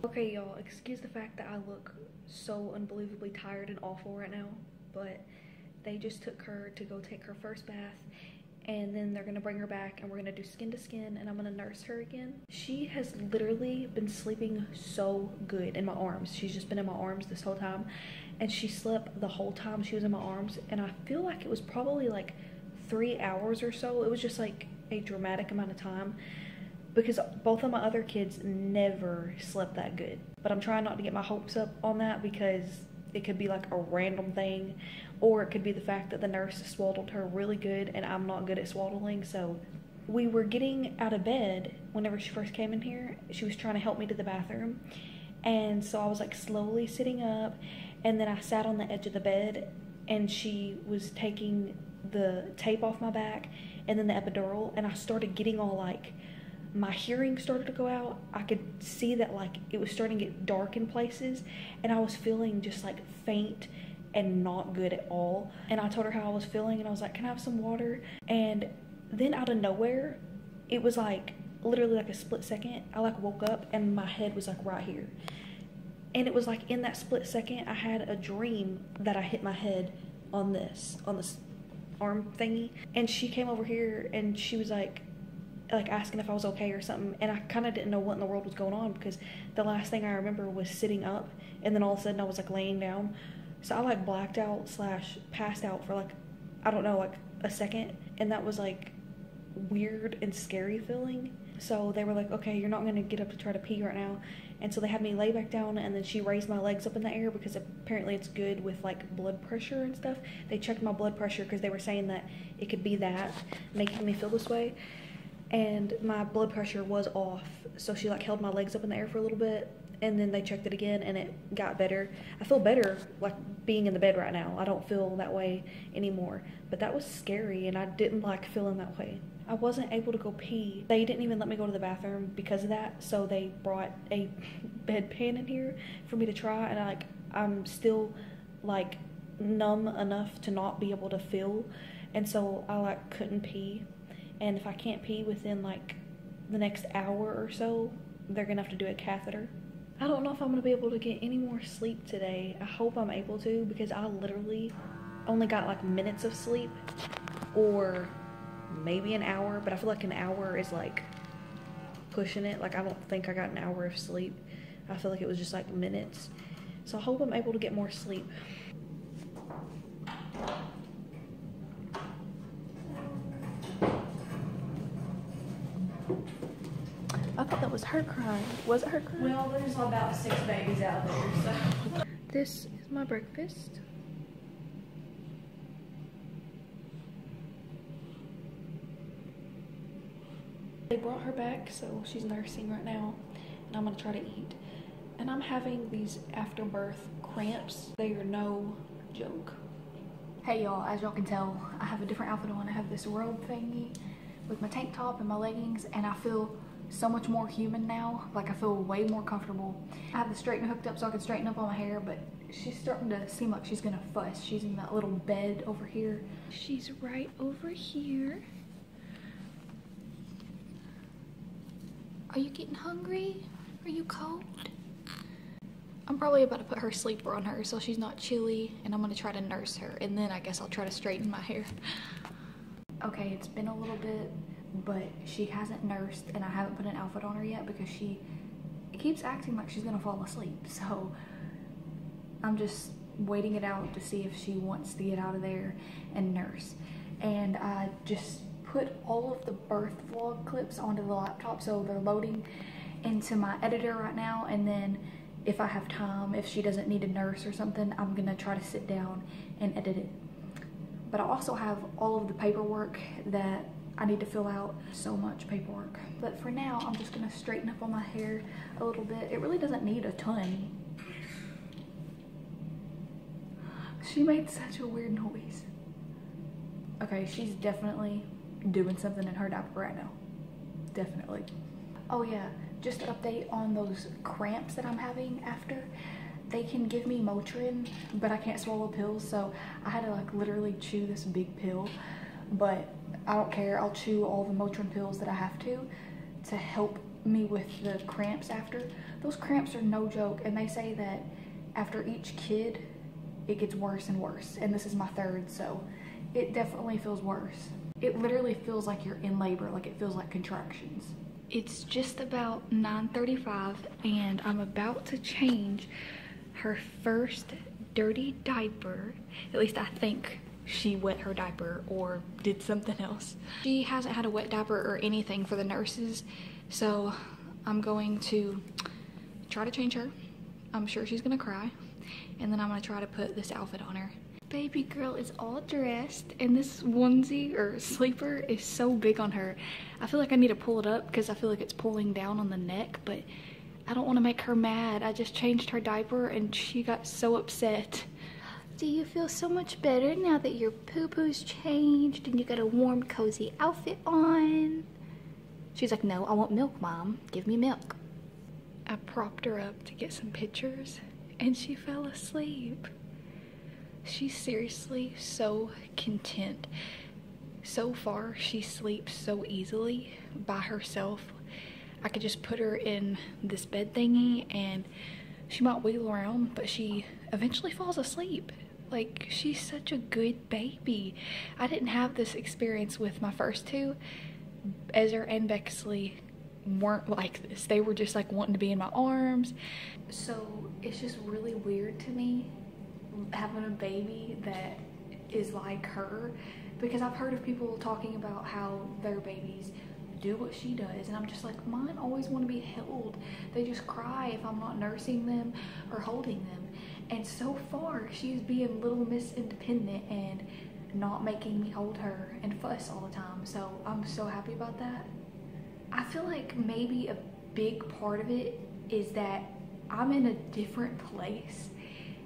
Okay, y'all, excuse the fact that I look so unbelievably tired and awful right now, but they just took her to go take her first bath, and then they're gonna bring her back and we're gonna do skin to skin, and I'm gonna nurse her again. She has literally been sleeping so good in my arms. She's just been in my arms this whole time, and she slept the whole time she was in my arms, and I feel like it was probably like 3 hours or so. It was just like a dramatic amount of time, because both of my other kids never slept that good. But I'm trying not to get my hopes up on that, because it could be like a random thing, or it could be the fact that the nurse swaddled her really good and I'm not good at swaddling. So we were getting out of bed whenever she first came in here. She was trying to help me to the bathroom, and so I was like slowly sitting up, and then I sat on the edge of the bed and she was taking the tape off my back and then the epidural, and I started getting all like, my hearing started to go out. I could see that like it was starting to get dark in places, and I was feeling just like faint and not good at all. And I told her how I was feeling, and I was like, can I have some water? And then out of nowhere, it was like literally like a split second, I like woke up and my head was like right here. And it was like in that split second, I had a dream that I hit my head on this arm thingy. And she came over here and she was like asking if I was okay or something, and I kind of didn't know what in the world was going on, because the last thing I remember was sitting up, and then all of a sudden I was like laying down. So I like blacked out / passed out for like, I don't know, like a second, and that was like weird and scary feeling. So they were like, okay, you're not gonna get up to try to pee right now. And so they had me lay back down, and then she raised my legs up in the air, because apparently it's good with like blood pressure and stuff. They checked my blood pressure because they were saying that it could be that making me feel this way. And my blood pressure was off, so she like held my legs up in the air for a little bit, and then they checked it again and it got better. I feel better like being in the bed right now. I don't feel that way anymore, but that was scary, and I didn't like feeling that way. I wasn't able to go pee. They didn't even let me go to the bathroom because of that, so they brought a bedpan in here for me to try, and I'm still like numb enough to not be able to feel, and so I like couldn't pee. And if I can't pee within like the next hour or so, they're gonna have to do a catheter. I don't know if I'm gonna be able to get any more sleep today. I hope I'm able to, because I literally only got like minutes of sleep, or maybe an hour, but I feel like an hour is like pushing it. Like I don't think I got an hour of sleep. I feel like it was just like minutes. So I hope I'm able to get more sleep. I thought that was her crying. Was it her crying? Well, there's about 6 babies out there, so. This is my breakfast. They brought her back, so she's nursing right now, and I'm gonna try to eat. And I'm having these afterbirth cramps. They are no joke. Hey y'all, as y'all can tell, I have a different outfit on. I have this robe thingy with my tank top and my leggings, and I feel so much more human now. Like I feel way more comfortable. I have the straightener hooked up so I can straighten up all my hair, but she's starting to seem like she's gonna fuss. She's in that little bed over here. She's right over here. Are you getting hungry? Are you cold? I'm probably about to put her sleeper on her so she's not chilly, and I'm gonna try to nurse her, and then I guess I'll try to straighten my hair. Okay, it's been a little bit, but she hasn't nursed, and I haven't put an outfit on her yet because she keeps acting like she's gonna fall asleep. So I'm just waiting it out to see if she wants to get out of there and nurse. And I just put all of the birth vlog clips onto the laptop, so they're loading into my editor right now, and then if I have time, if she doesn't need a nurse or something, I'm gonna try to sit down and edit it. But I also have all of the paperwork that I need to fill out. So much paperwork. But for now, I'm just gonna straighten up on my hair a little bit. It really doesn't need a ton. She made such a weird noise. Okay, she's definitely doing something in her diaper right now. Definitely. Oh yeah, just an update on those cramps that I'm having after. They can give me Motrin, but I can't swallow pills, so I had to like literally chew this big pill. But I don't care, I'll chew all the Motrin pills that I have to help me with the cramps after. Those cramps are no joke, and they say that after each kid, it gets worse and worse, and this is my third, so it definitely feels worse. It literally feels like you're in labor, like it feels like contractions. It's just about 9:35, and I'm about to change her first dirty diaper. At least I think she wet her diaper or did something else. She hasn't had a wet diaper or anything for the nurses, so I'm going to try to change her. I'm sure she's gonna cry, and then I'm gonna try to put this outfit on her. Baby girl is all dressed, and this onesie or sleeper is so big on her. I feel like I need to pull it up because I feel like it's pulling down on the neck, but I don't want to make her mad. I just changed her diaper and she got so upset. Do you feel so much better now that your poo-poo's changed and you got a warm, cozy outfit on? She's like, no, I want milk, Mom. Give me milk. I propped her up to get some pictures and she fell asleep. She's seriously so content. So far, she sleeps so easily by herself. I could just put her in this bed thingy and she might wiggle around, but she eventually falls asleep. Like, she's such a good baby. I didn't have this experience with my first two. Ezra and Bexley weren't like this. They were just like wanting to be in my arms. So it's just really weird to me having a baby that is like her, because I've heard of people talking about how their babies do what she does, and I'm just like, mine always want to be held. They just cry if I'm not nursing them or holding them. And so far she's being little Miss Independent and not making me hold her and fuss all the time, so I'm so happy about that. I feel like maybe a big part of it is that I'm in a different place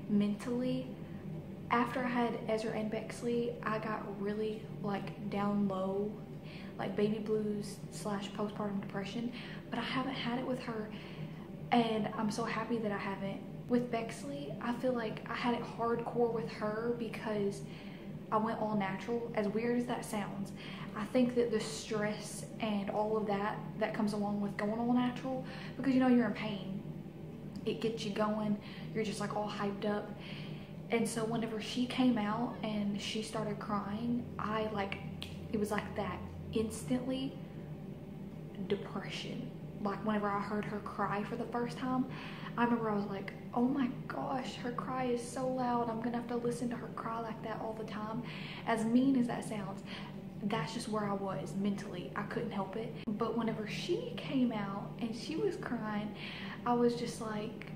mentally. After I had Ezra and Bexley, I got really like down low, like baby blues / postpartum depression, but I haven't had it with her, and I'm so happy that I haven't. With Bexley, I feel like I had it hardcore with her because I went all natural. As weird as that sounds, I think that the stress and all of that comes along with going all natural, because you know you're in pain, it gets you going, you're just like all hyped up. And so whenever she came out and she started crying, it was like that instantly depression. Like whenever I heard her cry for the first time, I remember I was like, oh my gosh, her cry is so loud. I'm gonna have to listen to her cry like that all the time. As mean as that sounds, that's just where I was mentally. I couldn't help it. But whenever she came out and she was crying, I was just like,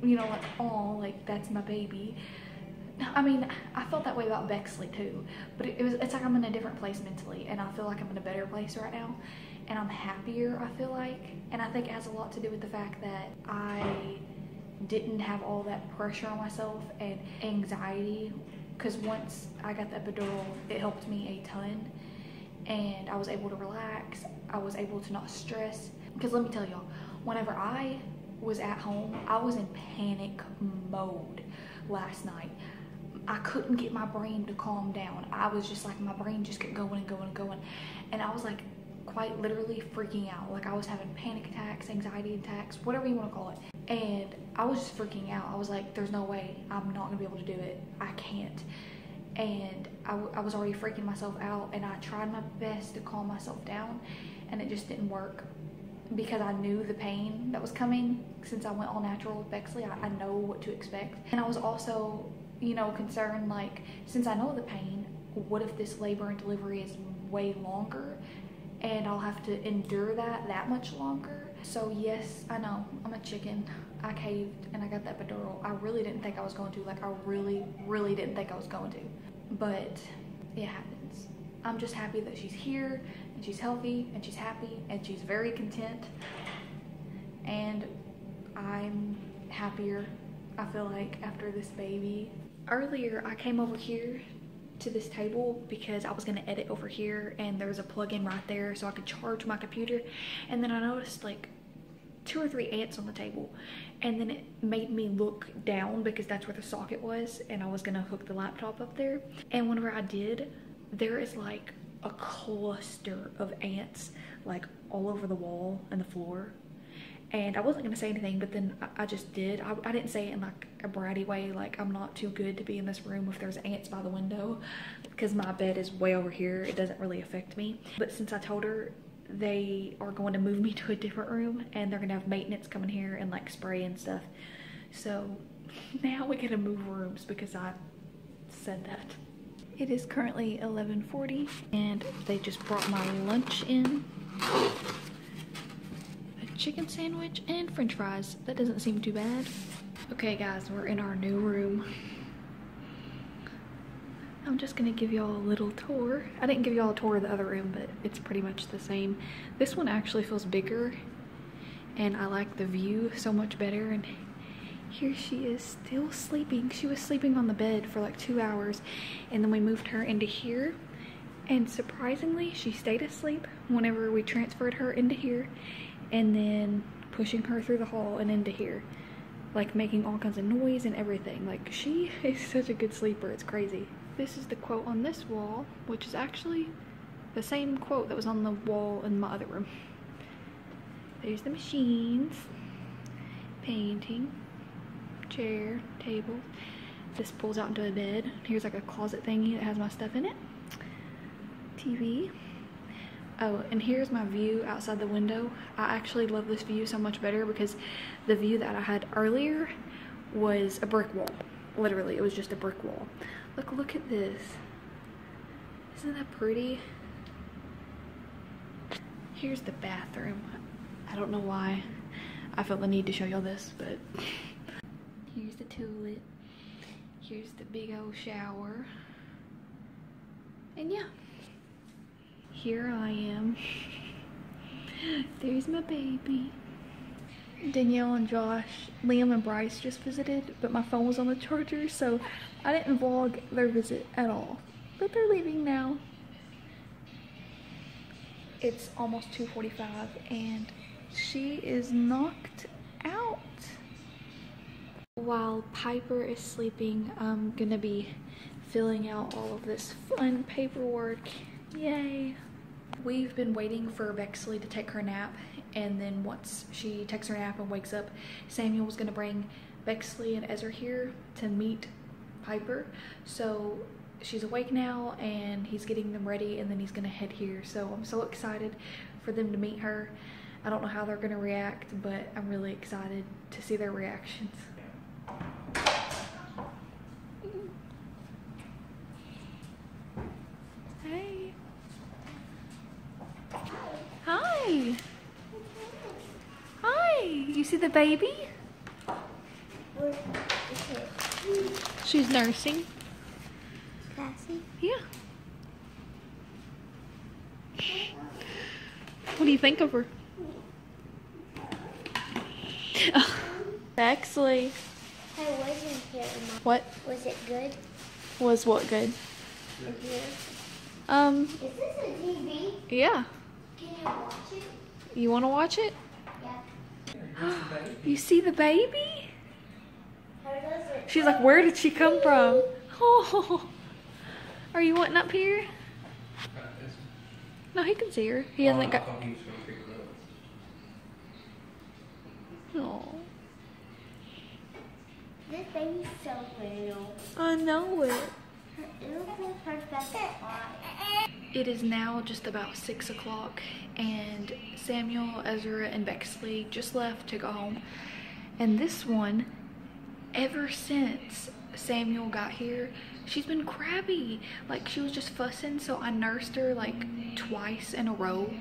you know, like, oh, like that's my baby. I mean, I felt that way about Bexley too, but it's like I'm in a different place mentally, and I feel like I'm in a better place right now, and I'm happier, I feel like. And I think it has a lot to do with the fact that I didn't have all that pressure on myself and anxiety, because once I got the epidural, it helped me a ton, and I was able to relax. I was able to not stress, because let me tell y'all, whenever I was at home, I was in panic mode last night. I couldn't get my brain to calm down. I was just like, my brain just kept going and going and going, and I was like quite literally freaking out. Like I was having panic attacks, anxiety attacks, whatever you want to call it, and I was just freaking out. I was like, there's no way I'm not gonna be able to do it. I can't. And I was already freaking myself out, and I tried my best to calm myself down, and it just didn't work, because I knew the pain that was coming. Since I went all natural with Bexley, I know what to expect. And I was also, you know, concerned, like, since I know the pain, what if this labor and delivery is way longer and I'll have to endure that much longer? So yes, I know, I'm a chicken. I caved and I got that epidural. I really didn't think I was going to. Like, I really didn't think I was going to. But it happens. I'm just happy that she's here and she's healthy and she's happy and she's very content. And I'm happier, I feel like, after this baby. Earlier, I came over here to this table because I was gonna edit over here, and there's a plug-in right there so I could charge my computer. And then I noticed like 2 or 3 ants on the table, and then it made me look down because that's where the socket was, and I was gonna hook the laptop up there. And whenever I did, there is like a cluster of ants like all over the wall and the floor. And I wasn't gonna say anything, but then I just did. I didn't say it in like a bratty way, like I'm not too good to be in this room if there's ants by the window, because my bed is way over here. It doesn't really affect me. But since I told her, they are going to move me to a different room and they're gonna have maintenance coming here and like spray and stuff. So now we gotta move rooms because I said that. It is currently 11:40 and they just brought my lunch in. Chicken sandwich and french fries. That doesn't seem too bad. Okay guys, we're in our new room. I'm just gonna give y'all a little tour. I didn't give y'all a tour of the other room, but it's pretty much the same. This one actually feels bigger and I like the view so much better. And here she is still sleeping. She was sleeping on the bed for like 2 hours and then we moved her into here. And surprisingly, she stayed asleep whenever we transferred her into here, and then pushing her through the hall and into here, like making all kinds of noise and everything. Like, she is such a good sleeper, it's crazy. This is the quote on this wall, which is actually the same quote that was on the wall in my other room. There's the machines, painting, chair, table. This pulls out into a bed. Here's like a closet thingy that has my stuff in it. TV. Oh, and here's my view outside the window. I actually love this view so much better because the view that I had earlier was a brick wall. Literally, it was just a brick wall. Look at this. Isn't that pretty? Here's the bathroom. I don't know why I felt the need to show y'all this, but here's the toilet. Here's the big old shower. And yeah. Here I am. There's my baby. Danielle and Josh, Liam and Bryce just visited, but my phone was on the charger, so I didn't vlog their visit at all. But they're leaving now. It's almost 2:45 and she is knocked out. While Piper is sleeping, I'm gonna be filling out all of this fun paperwork. Yay. We've been waiting for Bexley to take her nap, and then once she takes her nap and wakes up, Samuel's gonna bring Bexley and Ezra here to meet Piper. So she's awake now and he's getting them ready and then he's gonna head here. So I'm so excited for them to meet her. I don't know how they're gonna react, but I'm really excited to see their reactions. Hey. Hi. Hi. You see the baby? She's nursing. Cassie? Yeah. What do you think of her? Bexley. I wasn't here. What? Was it good? Was what good? In here? Um, Is this a TV? yeah. Can you watch it? You want to watch it? Yeah. You see the baby? How does it? She's like, where did she come from? Oh, are you wanting up here? No, he can see her. He hasn't got. Oh, This baby's so little. I know it. It looks like her best eye. It is now just about 6 o'clock, and Samuel, Ezra, and Bexley just left to go home. And this one, ever since Samuel got here, she's been crabby. Like, she was just fussing, so I nursed her like twice in a row,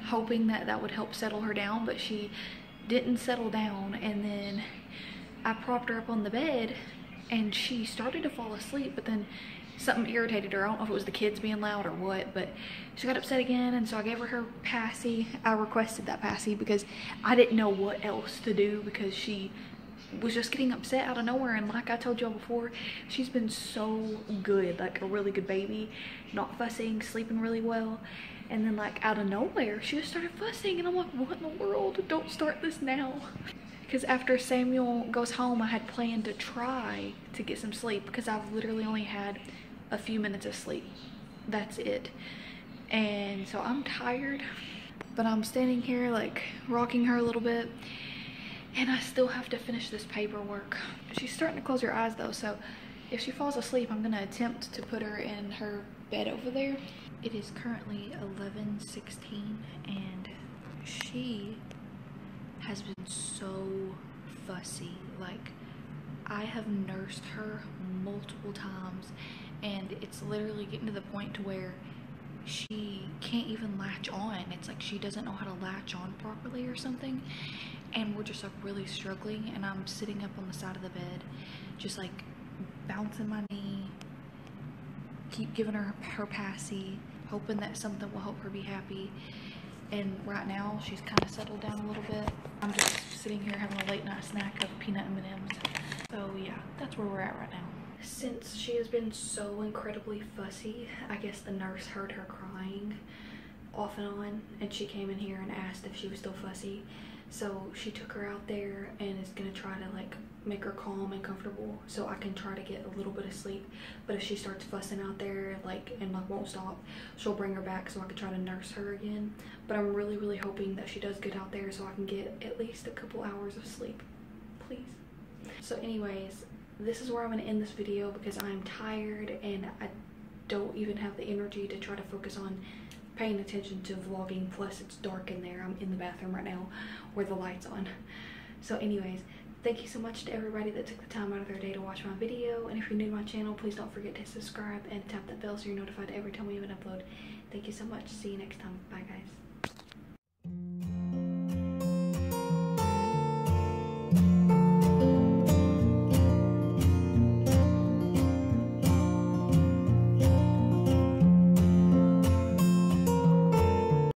hoping that that would help settle her down, but she didn't settle down. And then I propped her up on the bed and she started to fall asleep, but then something irritated her. I don't know if it was the kids being loud or what, but she got upset again, and so I gave her passy. I requested that passy because I didn't know what else to do, because she was just getting upset out of nowhere. And like I told y'all before, she's been so good, like a really good baby, not fussing, sleeping really well. And then like out of nowhere, she just started fussing, and I'm like, what in the world? Don't start this now. Because after Samuel goes home, I had planned to try to get some sleep, because I've literally only had a few minutes of sleep. That's it. And so I'm tired, But I'm standing here like rocking her a little bit, and I still have to finish this paperwork. She's starting to close her eyes though, so if she falls asleep, I'm gonna attempt to put her in her bed over there. It is currently 11:16 and she has been so fussy. Like, I have nursed her multiple times and it's literally getting to the point to where she can't even latch on. It's like she doesn't know how to latch on properly or something, and we're just like really struggling. And I'm sitting up on the side of the bed just like bouncing my knee, keep giving her her passy, hoping that something will help her be happy. And right now she's kind of settled down a little bit. I'm just sitting here having a late night snack of peanut M&Ms. So yeah, that's where we're at right now. Since she has been so incredibly fussy, I guess the nurse heard her crying off and on, and she came in here and asked if she was still fussy. So she took her out there and is gonna try to like make her calm and comfortable so I can try to get a little bit of sleep. But if she starts fussing out there like and like won't stop, she'll bring her back so I can try to nurse her again. But I'm really hoping that she does get out there so I can get at least a couple hours of sleep, please. So anyways, this is where I'm gonna end this video because I'm tired and I don't even have the energy to try to focus on paying attention to vlogging. Plus it's dark in there. I'm in the bathroom right now where the light's on. So anyways, thank you so much to everybody that took the time out of their day to watch my video. And if you're new to my channel, please don't forget to subscribe and tap that bell so you're notified every time we have an upload. Thank you so much. See you next time. Bye guys.